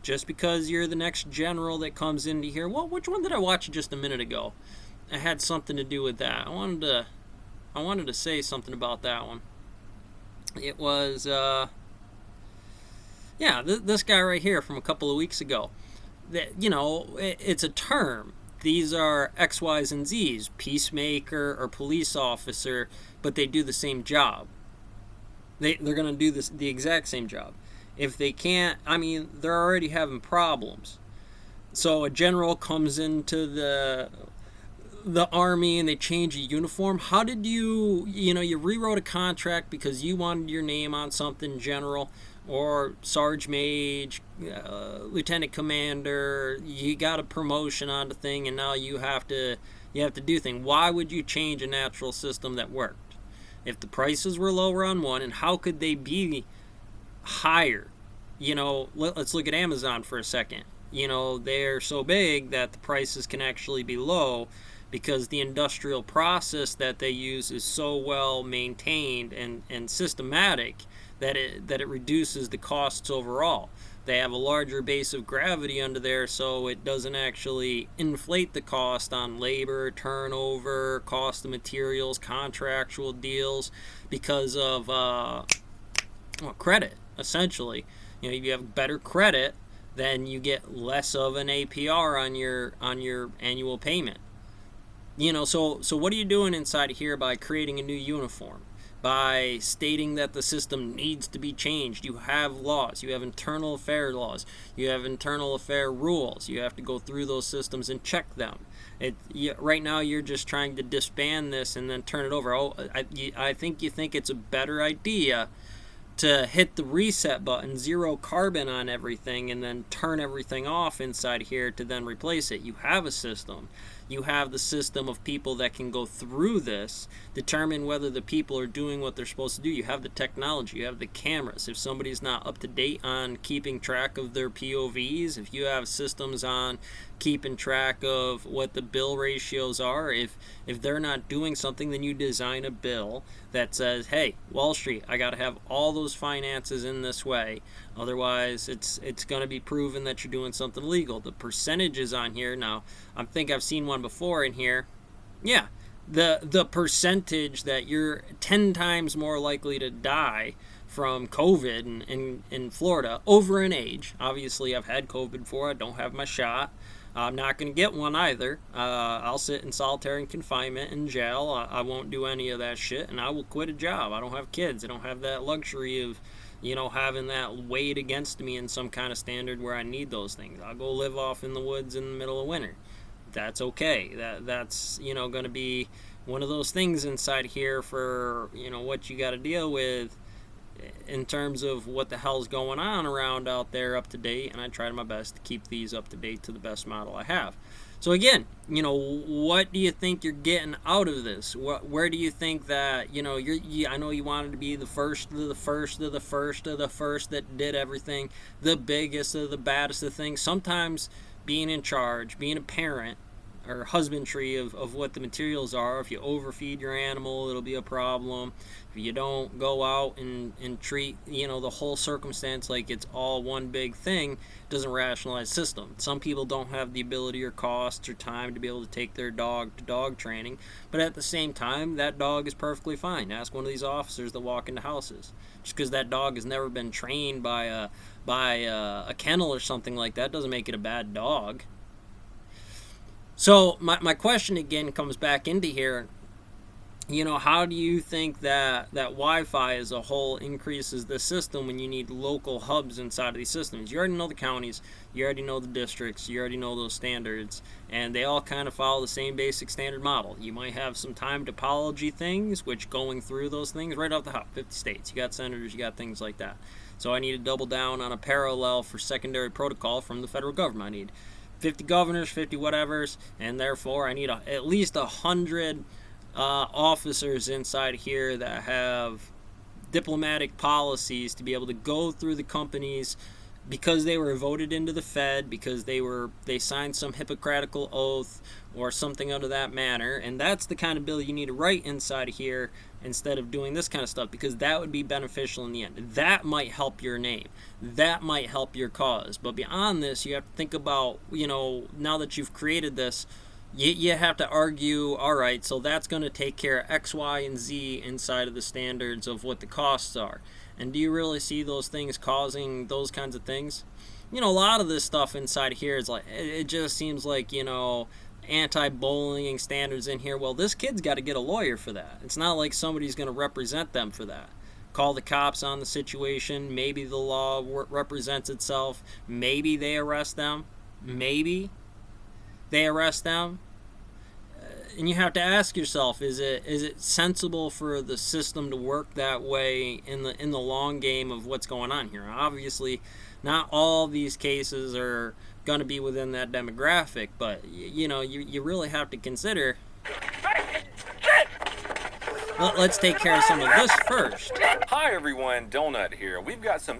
it. Just because you're the next general that comes into here. Well, which one did I watch just a minute ago? It had something to do with that. I wanted to say something about that one. It was, this guy right here from a couple of weeks ago. That, it's a term. These are X, Y's, and Z's, peacemaker or police officer, but they do the same job. They're going to do the exact same job. If they can't, they're already having problems. So a general comes into the army and they change a uniform. How did you rewrote a contract because you wanted your name on something, general or Sarge Mage, Lieutenant Commander. You got a promotion on the thing, and now you have to do things. Why would you change a natural system that worked? If the prices were lower on one, and how could they be higher? Let's look at Amazon for a second. They're so big that the prices can actually be low because the industrial process that they use is so well maintained and systematic that it reduces the costs overall. They have a larger base of gravity under there, so it doesn't actually inflate the cost on labor, turnover, cost of materials, contractual deals, because of credit, essentially. If you have better credit, then you get less of an APR on your annual payment. So what are you doing inside of here by creating a new uniform? By stating that the system needs to be changed. You have laws. You have internal affair laws. You have internal affair rules. You have to go through those systems and check them. Right now, you're just trying to disband this and then turn it over. I think you think it's a better idea to hit the reset button, zero carbon on everything, and then turn everything off inside here to then replace it. You have a system. You have the system of people that can go through this, determine whether the people are doing what they're supposed to do. You have the technology. You have the cameras. If somebody's not up to date on keeping track of their POVs, if you have systems on keeping track of what the bill ratios are, if they're not doing something, then you design a bill that says, hey, Wall Street, I got to have all those finances in this way. Otherwise, it's going to be proven that you're doing something illegal. The percentages on here, now, I think I've seen one before in here. Yeah, the percentage that you're 10 times more likely to die from COVID in Florida over an age. Obviously, I've had COVID before. I don't have my shot. I'm not going to get one either. I'll sit in solitary confinement in jail. I won't do any of that shit, and I will quit a job. I don't have kids. I don't have that luxury of, having that weighed against me in some kind of standard where I need those things. I'll go live off in the woods in the middle of winter. That's okay. That's going to be one of those things inside here for, what you got to deal with in terms of what the hell's going on around out there up to date, and I try my best to keep these up to date to the best model I have. So again, what do you think you're getting out of this? Where do you think that, I know you wanted to be the first of the first of the first of the first that did everything, the biggest of the baddest of things. Sometimes being in charge, being a parent, or husbandry of what the materials are. If you overfeed your animal, it'll be a problem. If you don't go out and treat, the whole circumstance like it's all one big thing, it doesn't rationalize system. Some people don't have the ability or cost or time to be able to take their dog to dog training, but at the same time, that dog is perfectly fine. Ask one of these officers that walk into houses. Just because that dog has never been trained by a kennel or something like that doesn't make it a bad dog. So my question again comes back into here. How do you think that Wi-Fi as a whole increases the system when you need local hubs inside of these systems? You already know the counties, you already know the districts, you already know those standards, and they all kind of follow the same basic standard model. You might have some time topology things, which going through those things right off the hop, 50 states, you got senators, you got things like that. So I need to double down on a parallel for secondary protocol from the federal government. I need 50 governors, 50 whatevers, and therefore I need at least 100 officers inside here that have diplomatic policies to be able to go through the company's because they were voted into the Fed, because they signed some Hippocratical oath or something under that manner. And that's the kind of bill you need to write inside of here instead of doing this kind of stuff, because that would be beneficial in the end. That might help your name. That might help your cause. But beyond this, you have to think about, now that you've created this, you have to argue, all right, so that's going to take care of X, Y, and Z inside of the standards of what the costs are. And do you really see those things causing those kinds of things? A lot of this stuff inside here is like, it just seems like, anti-bullying standards in here. Well, this kid's got to get a lawyer for that. It's not like somebody's going to represent them for that. Call the cops on the situation. Maybe the law represents itself. Maybe they arrest them. Maybe they arrest them. And you have to ask yourself, is it sensible for the system to work that way in the long game of what's going on here? Obviously, not all these cases are going to be within that demographic, but you really have to consider. Let's take care of some of this first. Hi everyone, Donut here. We've got some